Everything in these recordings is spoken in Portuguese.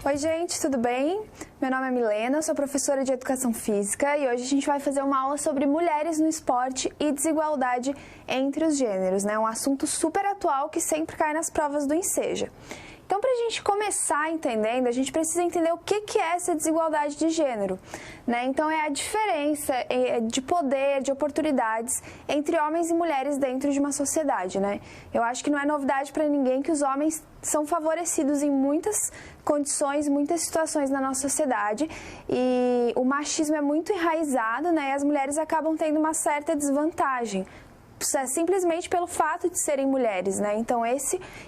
Oi gente, tudo bem? Meu nome é Milena, sou professora de Educação Física e hoje a gente vai fazer uma aula sobre mulheres no esporte e desigualdade entre os gêneros, né? Um assunto super atual que sempre cai nas provas do Enseja. Então, para a gente começar entendendo, a gente precisa entender o que é essa desigualdade de gênero, né? Então, é a diferença de poder, de oportunidades entre homens e mulheres dentro de uma sociedade, né? Eu acho que não é novidade para ninguém que os homens são favorecidos em muitas condições, muitas situações na nossa sociedade e o machismo é muito enraizado, né? E as mulheres acabam tendo uma certa desvantagem, simplesmente pelo fato de serem mulheres, né? Então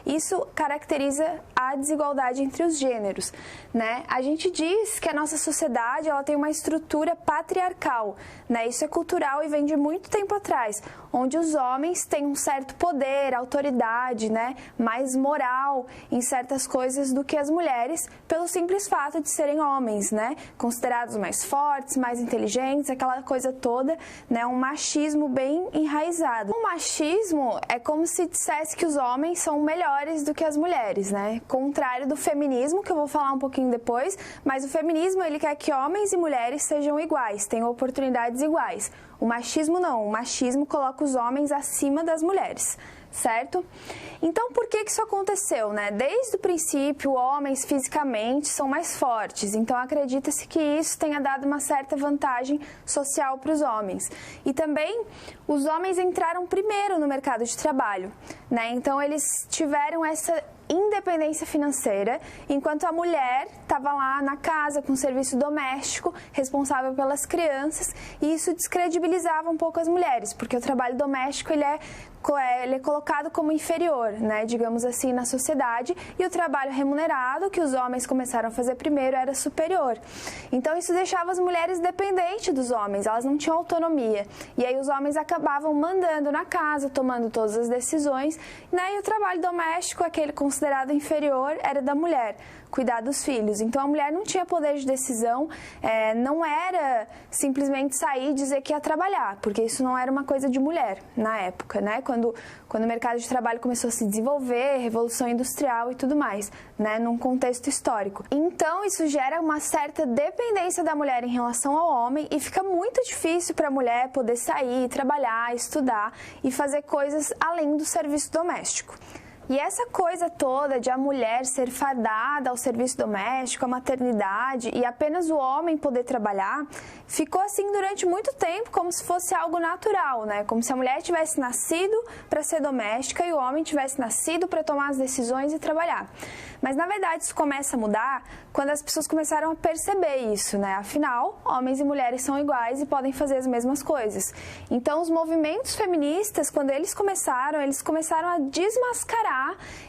isso caracteriza a desigualdade entre os gêneros, né? A gente diz que a nossa sociedade ela tem uma estrutura patriarcal, né? Isso é cultural e vem de muito tempo atrás, onde os homens têm um certo poder, autoridade, né? Mais moral em certas coisas do que as mulheres, pelo simples fato de serem homens, né? Considerados mais fortes, mais inteligentes, aquela coisa toda, né? Um machismo bem enraizado. O machismo é como se dissesse que os homens são melhores do que as mulheres, né? Contrário do feminismo, que eu vou falar um pouquinho depois, mas o feminismo ele quer que homens e mulheres sejam iguais, tenham oportunidades iguais. O machismo não, o machismo coloca os homens acima das mulheres, certo? Então, por que isso aconteceu, né? Desde o princípio, homens fisicamente são mais fortes, então acredita-se que isso tenha dado uma certa vantagem social para os homens. E também, os homens entraram primeiro no mercado de trabalho, né? Então, eles tiveram essa independência financeira, enquanto a mulher estava lá na casa com serviço doméstico, responsável pelas crianças, e isso descredibilizava um pouco as mulheres, porque o trabalho doméstico ele é colocado como inferior, né, digamos assim, na sociedade, e o trabalho remunerado, que os homens começaram a fazer primeiro, era superior. Então isso deixava as mulheres dependentes dos homens, elas não tinham autonomia, e aí os homens acabavam mandando na casa, tomando todas as decisões, né, e o trabalho doméstico, aquele considerado inferior, era da mulher, cuidar dos filhos. Então a mulher não tinha poder de decisão, não era simplesmente sair e dizer que ia trabalhar, porque isso não era uma coisa de mulher na época, né? Quando o mercado de trabalho começou a se desenvolver, revolução industrial e tudo mais, né? Num contexto histórico. Então isso gera uma certa dependência da mulher em relação ao homem e fica muito difícil para a mulher poder sair, trabalhar, estudar e fazer coisas além do serviço doméstico. E essa coisa toda de a mulher ser fadada ao serviço doméstico, à maternidade e apenas o homem poder trabalhar, ficou assim durante muito tempo como se fosse algo natural, né? Como se a mulher tivesse nascido para ser doméstica e o homem tivesse nascido para tomar as decisões e trabalhar. Mas na verdade isso começa a mudar quando as pessoas começaram a perceber isso, né? Afinal, homens e mulheres são iguais e podem fazer as mesmas coisas. Então os movimentos feministas, quando eles começaram a desmascarar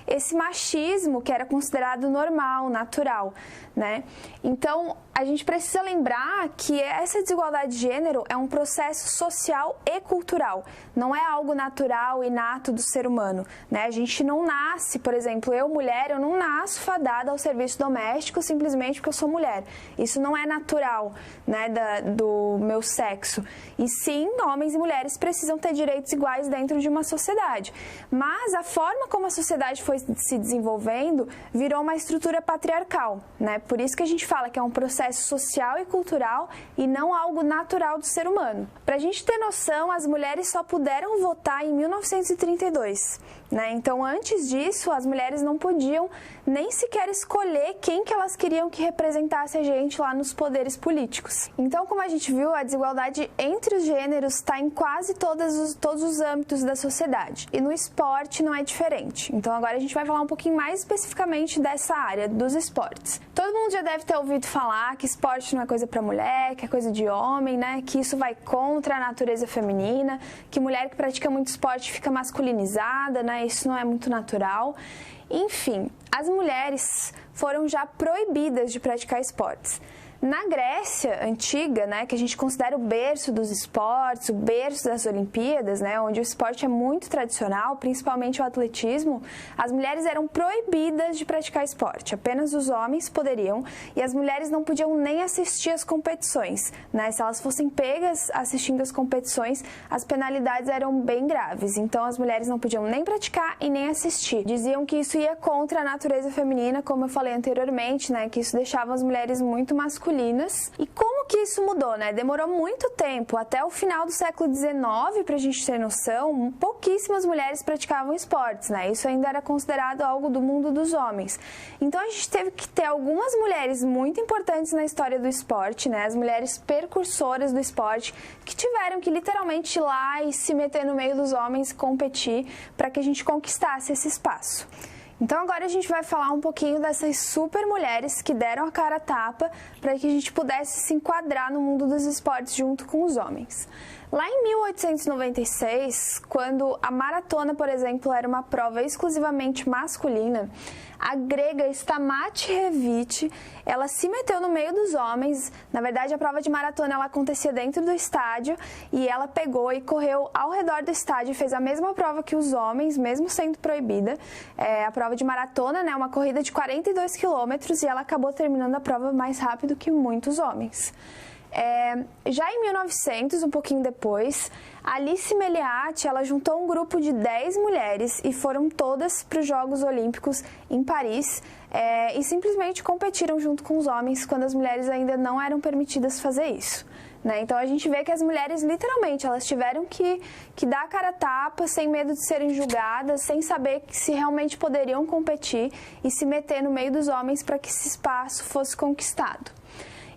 esse machismo que era considerado normal, natural, né? Então, a gente precisa lembrar que essa desigualdade de gênero é um processo social e cultural, não é algo natural, inato do ser humano, né? A gente não nasce, por exemplo, eu mulher, eu não nasço fadada ao serviço doméstico simplesmente porque eu sou mulher. Isso não é natural, né, do meu sexo. E sim, homens e mulheres precisam ter direitos iguais dentro de uma sociedade. Mas a forma como a sociedade foi se desenvolvendo virou uma estrutura patriarcal, né? Por isso que a gente fala que é um processo social e cultural e não algo natural do ser humano. Para a gente ter noção, as mulheres só puderam votar em 1932, né? Então, antes disso, as mulheres não podiam nem sequer escolher quem que elas queriam que representasse a gente lá nos poderes políticos. Então, como a gente viu, a desigualdade entre os gêneros está em quase todos os âmbitos da sociedade. E no esporte não é diferente. Então, agora a gente vai falar um pouquinho mais especificamente dessa área, dos esportes. Todo mundo já deve ter ouvido falar que esporte não é coisa para mulher, que é coisa de homem, né? Que isso vai contra a natureza feminina, que mulher que pratica muito esporte fica masculinizada, né? Isso não é muito natural. Enfim, as mulheres foram já proibidas de praticar esportes. Na Grécia antiga, né, que a gente considera o berço dos esportes, o berço das Olimpíadas, né, onde o esporte é muito tradicional, principalmente o atletismo, as mulheres eram proibidas de praticar esporte. Apenas os homens poderiam e as mulheres não podiam nem assistir às competições, né? Se elas fossem pegas assistindo às competições, as penalidades eram bem graves. Então as mulheres não podiam nem praticar e nem assistir. Diziam que isso ia contra a natureza feminina, como eu falei anteriormente, né, que isso deixava as mulheres muito masculinas. E como que isso mudou, né? Demorou muito tempo, até o final do século XIX, pra gente ter noção, pouquíssimas mulheres praticavam esportes, né? Isso ainda era considerado algo do mundo dos homens. Então a gente teve que ter algumas mulheres muito importantes na história do esporte, né? As mulheres percursoras do esporte, que tiveram que literalmente ir lá e se meter no meio dos homens e competir para que a gente conquistasse esse espaço. Então agora a gente vai falar um pouquinho dessas super mulheres que deram a cara a tapa para que a gente pudesse se enquadrar no mundo dos esportes junto com os homens. Lá em 1896, quando a maratona, por exemplo, era uma prova exclusivamente masculina, a grega Stamati Reviti, ela se meteu no meio dos homens. Na verdade, a prova de maratona ela acontecia dentro do estádio e ela pegou e correu ao redor do estádio e fez a mesma prova que os homens, mesmo sendo proibida. A prova de maratona, né, uma corrida de 42 quilômetros e ela acabou terminando a prova mais rápido que muitos homens. Já em 1900, um pouquinho depois, Alice Meliat, ela juntou um grupo de 10 mulheres e foram todas para os Jogos Olímpicos em Paris e simplesmente competiram junto com os homens quando as mulheres ainda não eram permitidas fazer isso. Né? Então a gente vê que as mulheres literalmente elas tiveram que dar a cara a tapa sem medo de serem julgadas, sem saber se realmente poderiam competir e se meter no meio dos homens para que esse espaço fosse conquistado.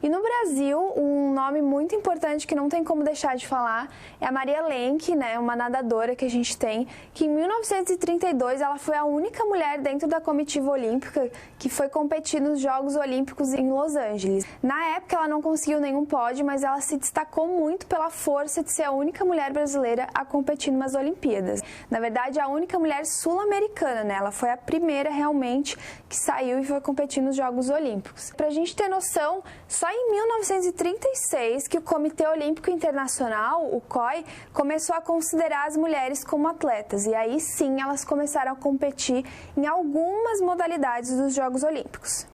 E no Brasil, um nome muito importante que não tem como deixar de falar é a Maria Lenk, né, uma nadadora que a gente tem, que em 1932 ela foi a única mulher dentro da comitiva olímpica que foi competir nos Jogos Olímpicos em Los Angeles. Na época ela não conseguiu nenhum pódio, mas ela se destacou muito pela força de ser a única mulher brasileira a competir nas Olimpíadas. Na verdade, a única mulher sul-americana, né? Ela foi a primeira realmente que saiu e foi competir nos Jogos Olímpicos. Pra gente ter noção, só em 1936 que o Comitê Olímpico Internacional, o COI, começou a considerar as mulheres como atletas e aí sim elas começaram a competir em algumas modalidades dos Jogos Olímpicos.